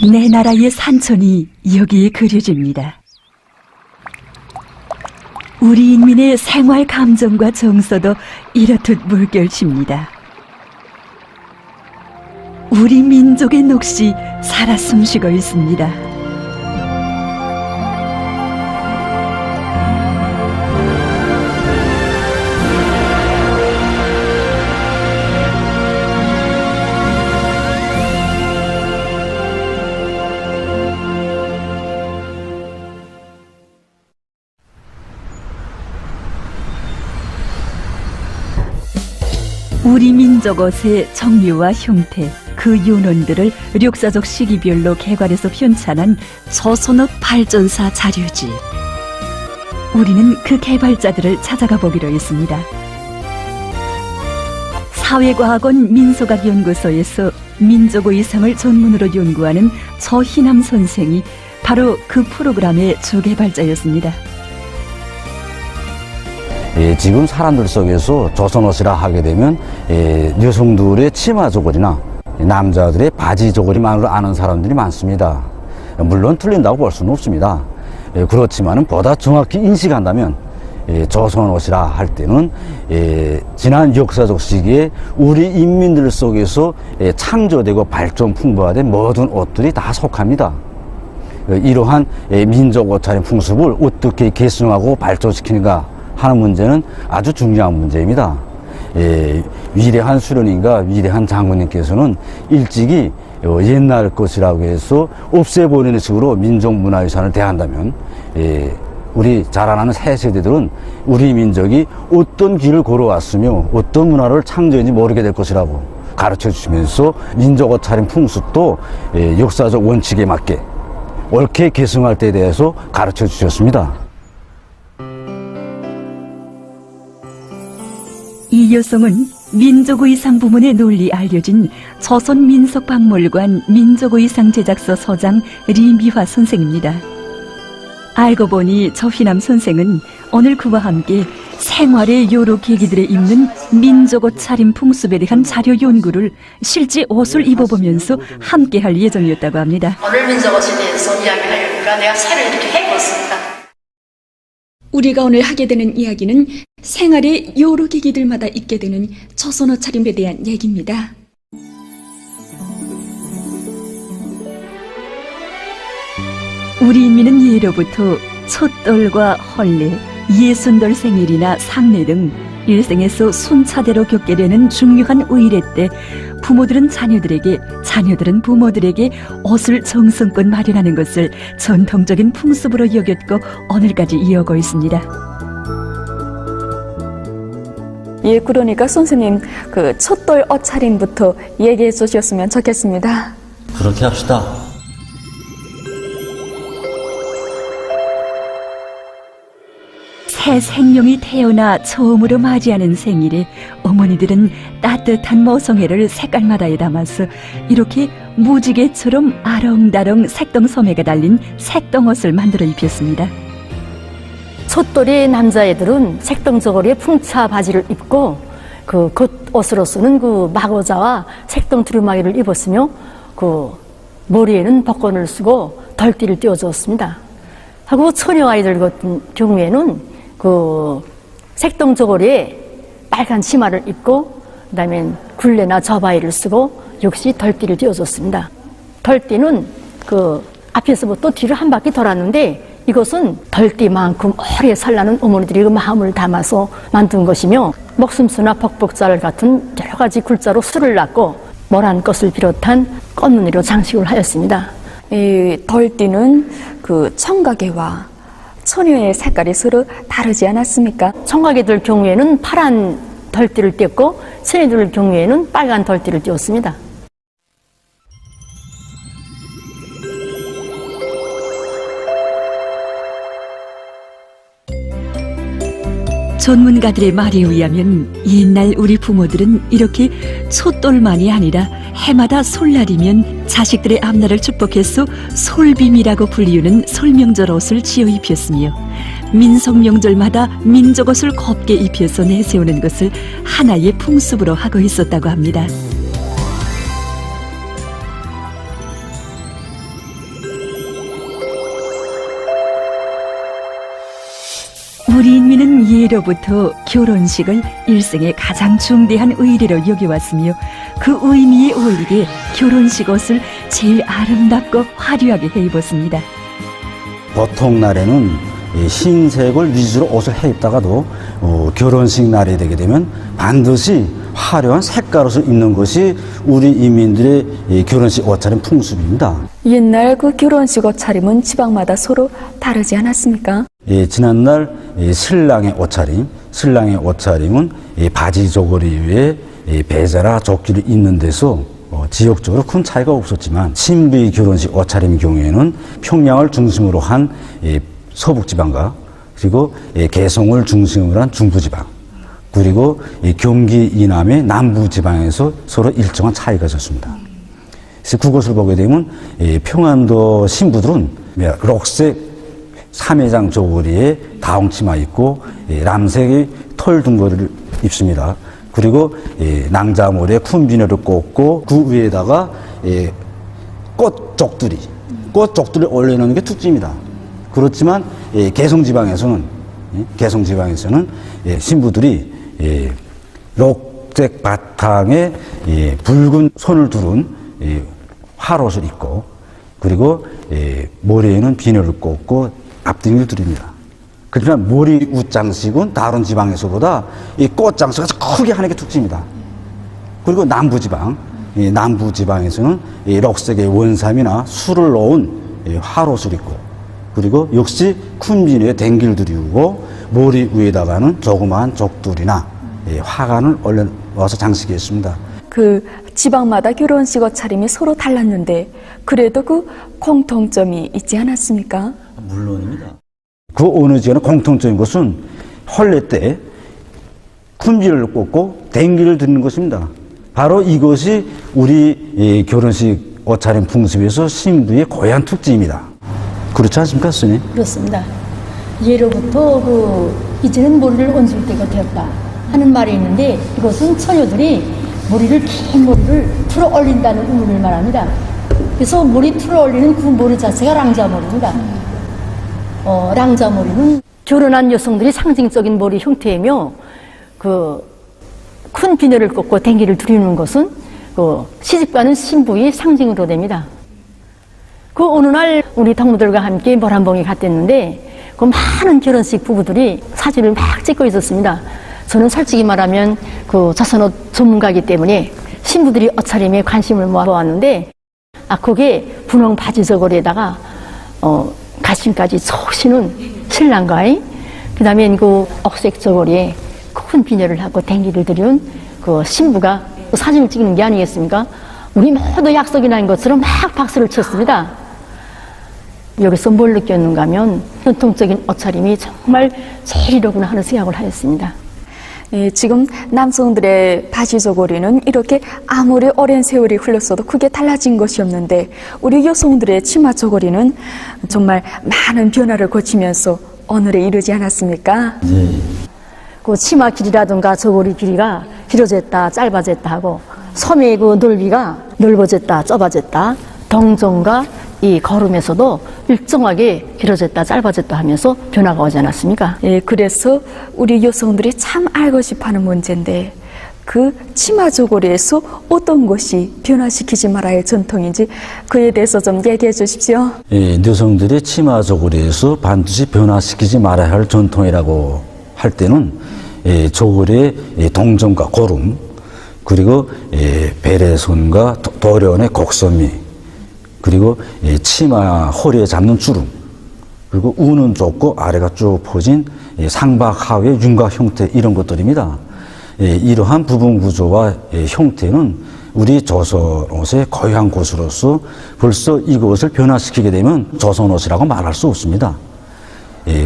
내 나라의 산천이 여기에 그려집니다. 우리 인민의 생활 감정과 정서도 이렇듯 물결칩니다. 우리 민족의 녹시 살아 숨쉬고 있습니다. 우리 민족 옷의 정류와 형태, 그 요론들을 역사적 시기별로 개괄해서 편찬한 조선업 발전사 자료지. 우리는 그 개발자들을 찾아가 보기로 했습니다. 사회과학원 민속학연구소에서 민족의상을 전문으로 연구하는 저희남 선생이 바로 그 프로그램의 주개발자였습니다. 지금 사람들 속에서 조선옷이라 하게 되면 여성들의 치마 조걸이나 남자들의 바지 조걸이만으로 아는 사람들이 많습니다. 물론 틀린다고 볼 수는 없습니다. 그렇지만 보다 정확히 인식한다면 조선옷이라 할 때는 지난 역사적 시기에 우리 인민들 속에서 창조되고 발전 풍부화된 모든 옷들이 다 속합니다. 이러한 민족 옷차림 풍습을 어떻게 계승하고 발전시키는가 하는 문제는 아주 중요한 문제입니다. 위대한 수련인과 위대한 장군님께서는 일찍이 옛날 것이라고 해서 없애버리는 식으로 민족문화유산을 대한다면 우리 자라나는 새 세대들은 우리 민족이 어떤 길을 걸어왔으며 어떤 문화를 창조했는지 모르게 될 것이라고 가르쳐 주시면서 민족 옷차림 풍습도 역사적 원칙에 맞게 옳게 계승할 때에 대해서 가르쳐 주셨습니다. 이 여성은 민족의상 부문에 널리 알려진 조선민속박물관 민족의상 제작소 소장 리미화 선생입니다. 알고 보니 저희남 선생은 오늘 그와 함께 생활의 여러 계기들에 입는 민족옷 차림 풍습에 대한 자료 연구를 실제 옷을 입어보면서 함께 할 예정이었다고 합니다. 오늘 민족옷에 대해서 이야기하려니까 내가 새로 이렇게 해봤습니다. 우리가 오늘 하게 되는 이야기는 생활의 여러 계기들마다 입게 되는 조선옷 차림에 대한 얘기입니다. 우리 인민은 예로부터 촛돌과 혼례, 예순돌 생일이나 상례 등 일생에서 순차대로 겪게 되는 중요한 의례 때 부모들은 자녀들에게, 자녀들은 부모들에게 옷을 정성껏 마련하는 것을 전통적인 풍습으로 여겼고 오늘까지 이어오고 있습니다. 예, 그러니까 선생님 그 촛돌 옷 차림부터 얘기해 주셨으면 좋겠습니다. 그렇게 합시다. 새 생명이 태어나 처음으로 맞이하는 생일에 어머니들은 따뜻한 모성애를 색깔마다에 담아서 이렇게 무지개처럼 아렁다렁 색동소매가 달린 색동옷을 만들어 입혔습니다. 촛돌이 남자애들은 색동저고리에 풍차 바지를 입고 그 겉옷으로서는 그 마고자와 색동 두루마기를 입었으며 그 머리에는 벚건을 쓰고 덜띠를 띄워주었습니다. 하고 처녀 아이들 같은 경우에는 그 색동저고리에 빨간 치마를 입고 그다음에 굴레나 저바이를 쓰고 역시 덜띠를 띄워줬습니다. 덜띠는 그 앞에서부터 뒤로 한 바퀴 돌았는데 이것은 덜띠만큼 오래 살라는 어머니들이 그 마음을 담아서 만든 것이며 목숨수나 벅벅잘 같은 여러 가지 글자로 수를 낳고 모란 것을 비롯한 꽃무늬로 장식을 하였습니다. 이 덜띠는 그 청가개와 처녀의 색깔이 서로 다르지 않았습니까? 청각애들 경우에는 파란 덜띠를 띄었고 처녀들 경우에는 빨간 덜띠를 띄웠습니다. 전문가들의 말에 의하면 옛날 우리 부모들은 이렇게 촛돌만이 아니라 해마다 설날이면 자식들의 앞날을 축복해서 솔빔이라고 불리우는 설명절 옷을 지어 입혔으며 민속명절마다 민족옷을 곱게 입혀서 내세우는 것을 하나의 풍습으로 하고 있었다고 합니다. 예로부터 결혼식을 일생의 가장 중대한 의례로 여겨왔으며 그 의미에 어울리게 결혼식 옷을 제일 아름답고 화려하게 해입었습니다. 보통 날에는 이 흰색을 위주로 옷을 해 입다가도 결혼식 날이 되게 되면 반드시 화려한 색깔옷을 입는 것이 우리 이민들의 이 결혼식 옷차림 풍습입니다. 옛날 그 결혼식 옷차림은 지방마다 서로 다르지 않았습니까? 예, 지난날 신랑의 옷차림은 바지 저고리 위에 배자나 조끼를 입는 데서 지역적으로 큰 차이가 없었지만 신부의 결혼식 옷차림 경우에는 평양을 중심으로 한 서북지방과 그리고 개성을 중심으로 한 중부지방 그리고 경기 이남의 남부지방에서 서로 일정한 차이가 있었습니다. 그래서 그것을 보게 되면 평안도 신부들은 록색 3회장 저고리에 다홍치마 입고 남색의 털 둥거리를 입습니다. 그리고 낭자머리에 쿤비너를 꽂고 그 위에다가 꽃쪽두리 올려놓는 게 특징입니다. 그렇지만 개성지방에서는 신부들이 록색 바탕에 붉은 손을 두른 화롯을 입고 그리고 머리에는 비늘을 꽂고 앞등을 두릅니다. 그렇지만 머리 웃장식은 다른 지방에서보다 이 꽃장식을 크게 하는 게 특징입니다. 그리고 남부지방에서는 록색의 원삼이나 술을 넣은 화롯을 입고 그리고 역시 쿤비니에 댕기를 두르고 머리 위에다가는 조그마한 족두리나 화관을 올려놓아서 장식했습니다. 그 지방마다 결혼식 옷차림이 서로 달랐는데 그래도 그 공통점이 있지 않았습니까? 물론입니다. 그 어느 지역의 공통적인 것은 혼례 때 쿤비를 꽂고 댕기를 드리는 것입니다. 바로 이것이 우리 결혼식 옷차림 풍습에서 신부의 고유한 특징입니다. 그렇지 않습니까, 스님? 그렇습니다. 예로부터 이제는 머리를 얹을 때가 되었다 하는 말이 있는데 이것은 처녀들이 긴 머리를 틀어 올린다는 의미를 말합니다. 그래서 머리 틀어 올리는 그 머리 자체가 랑자머리입니다. 랑자머리는 결혼한 여성들이 상징적인 머리 형태이며 큰 비늘을 꽂고 댕기를 두르는 것은 시집가는 신부의 상징으로 됩니다. 그 어느 날 우리 동무들과 함께 모란봉에 갔댔는데 그 많은 결혼식 부부들이 사진을 막 찍고 있었습니다. 저는 솔직히 말하면 그 조선옷 전문가이기 때문에 신부들이 옷차림에 관심을 모아보았는데 그게 분홍 바지 저고리에다가 가슴까지 쏙 신은 신랑과 그 다음에 그 억색 저고리에 큰 비녀를 하고 댕기를 들여온 그 신부가 사진을 찍는 게 아니겠습니까? 우리 모두 약속이 난 것처럼 막 박수를 쳤습니다. 여기서 뭘 느꼈는가 하면 전통적인 옷차림이 정말 제일이로구나 하는 생각을 하였습니다. 지금 남성들의 바지 저고리는 이렇게 아무리 오랜 세월이 흘렀어도 크게 달라진 것이 없는데 우리 여성들의 치마 저고리는 정말 많은 변화를 거치면서 오늘에 이르지 않았습니까? 네. 그 치마 길이라든가 저고리 길이가 길어졌다 짧아졌다 하고 소매의 그 넓이가 넓어졌다 좁아졌다 동정과 이 걸음에서도 일정하게 길어졌다 짧아졌다 하면서 변화가 오지 않았습니까? 그래서 우리 여성들이 참 알고 싶어하는 문제인데 그 치마 저고리에서 어떤 것이 변화시키지 말아야 할 전통인지 그에 대해서 좀 얘기해 주십시오. 여성들이 치마 저고리에서 반드시 변화시키지 말아야 할 전통이라고 할 때는 저고리의 동정과 고름 그리고 베레손과 도련의 곡선미 그리고 치마 허리에 잡는 주름 그리고 우는 좁고 아래가 쭉 퍼진 상박 하의 윤곽 형태 이런 것들입니다. 이러한 부분 구조와 형태는 우리 조선옷의 고유한 것으로서 벌써 이것을 변화시키게 되면 조선옷이라고 말할 수 없습니다.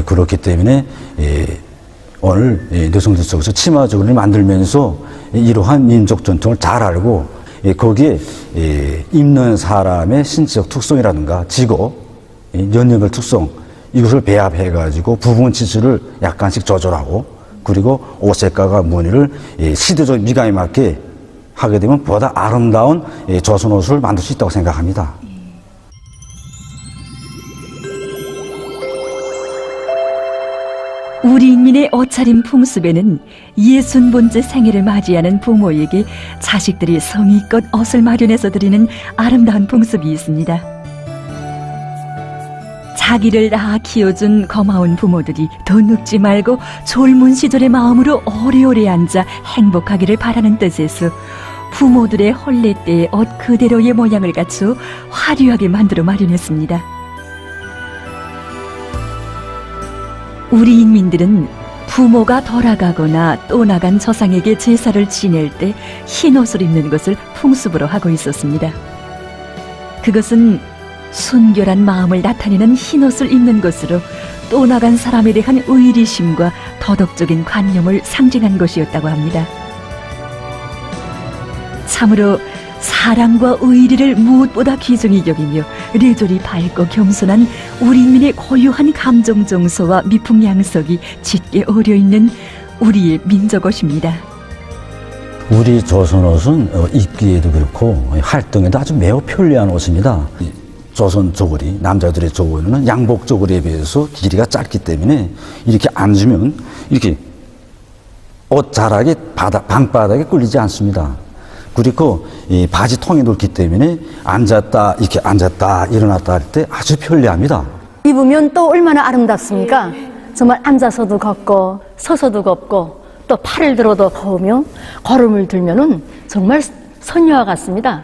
그렇기 때문에 오늘 여성들 속에서 치마 저고리를 만들면서 이러한 민족 전통을 잘 알고 거기에 입는 사람의 신체적 특성이라든가 직업, 연령별 특성 이것을 배합해가지고 부분 치수를 약간씩 조절하고 그리고 옷 색깔과 무늬를 시대적 미감에 맞게 하게 되면 보다 아름다운 조선옷을 만들 수 있다고 생각합니다. 우리 인민 인민의 옷차림 풍습에는 60번째 생일을 맞이하는 부모에게 자식들이 성의껏 옷을 마련해서 드리는 아름다운 풍습이 있습니다. 자기를 낳아 키워준 고마운 부모들이 더 늙지 말고 젊은 시절의 마음으로 오래오래 앉아 행복하기를 바라는 뜻에서 부모들의 혼례 때의 옷 그대로의 모양을 갖추어 화려하게 만들어 마련했습니다. 우리 인민들은 부모가 돌아가거나 떠나간 조상에게 제사를 지낼 때 흰옷을 입는 것을 풍습으로 하고 있었습니다. 그것은 순결한 마음을 나타내는 흰옷을 입는 것으로 떠나간 사람에 대한 의리심과 도덕적인 관념을 상징한 것이었다고 합니다. 참으로 사랑과 의리를 무엇보다 귀중히 여기며 뇌절이 밝고 겸손한 우리 인민의 고유한 감정 정서와 미풍양석이 짙게 어려있는 우리의 민족옷입니다. 우리 조선옷은 입기에도 그렇고 활동에도 아주 매우 편리한 옷입니다. 조선 저고리, 남자들의 저고리는 양복 저고리에 비해서 길이가 짧기 때문에 이렇게 앉으면 이렇게 옷 자락이 방바닥에 꿀리지 않습니다. 그리고 이 바지 통이 넓기 때문에 앉았다 이렇게 앉았다 일어났다 할 때 아주 편리합니다. 입으면 또 얼마나 아름답습니까? 정말 앉아서도 걷고 서서도 걷고 또 팔을 들어도 걸으며 걸음을 들면은 정말 선녀와 같습니다.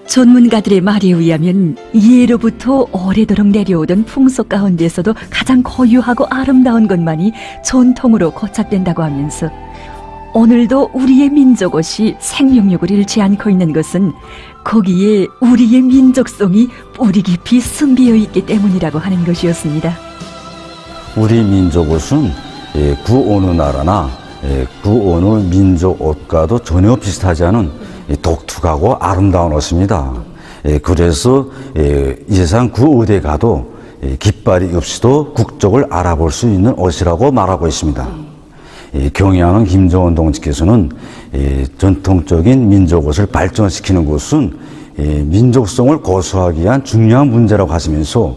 전문가들의 말에 의하면 예로부터 오래도록 내려오던 풍속 가운데서도 가장 고유하고 아름다운 것만이 전통으로 고착된다고 하면서 오늘도 우리의 민족옷이 생명력을 잃지 않고 있는 것은 거기에 우리의 민족성이 뿌리 깊이 숨비어 있기 때문이라고 하는 것이었습니다. 우리 민족옷은 구 어느 나라나 구 어느 민족 옷과도 전혀 비슷하지 않은 독특하고 아름다운 옷입니다. 그래서 이 세상 구 어디에 가도 깃발이 없이도 국적을 알아볼 수 있는 옷이라고 말하고 있습니다. 경의하는 김정은 동지께서는 전통적인 민족옷을 발전시키는 것은 민족성을 고수하기 위한 중요한 문제라고 하시면서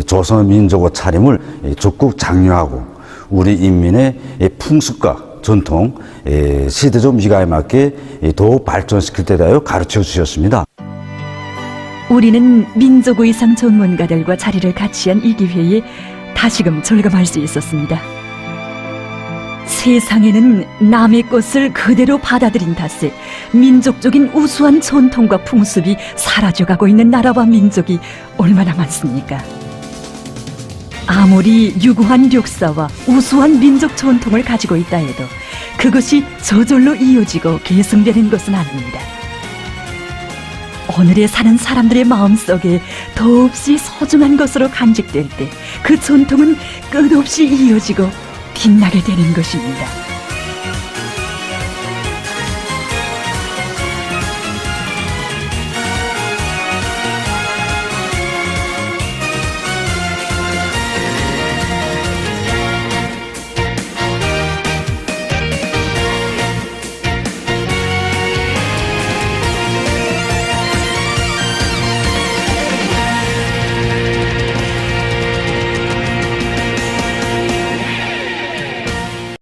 조선 민족옷 차림을 적극 장려하고 우리 인민의 풍습과 전통, 시대적 미가에 맞게 더욱 발전시킬 때 대하여 가르쳐 주셨습니다. 우리는 민족의상 전문가들과 자리를 같이 한 이 기회에 다시금 절감할 수 있었습니다. 세상에는 남의 것을 그대로 받아들인 탓에 민족적인 우수한 전통과 풍습이 사라져가고 있는 나라와 민족이 얼마나 많습니까? 아무리 유구한 역사와 우수한 민족 전통을 가지고 있다 해도 그것이 저절로 이어지고 계승되는 것은 아닙니다. 오늘에 사는 사람들의 마음속에 더없이 소중한 것으로 간직될 때 그 전통은 끝없이 이어지고 빛나게 되는 것입니다.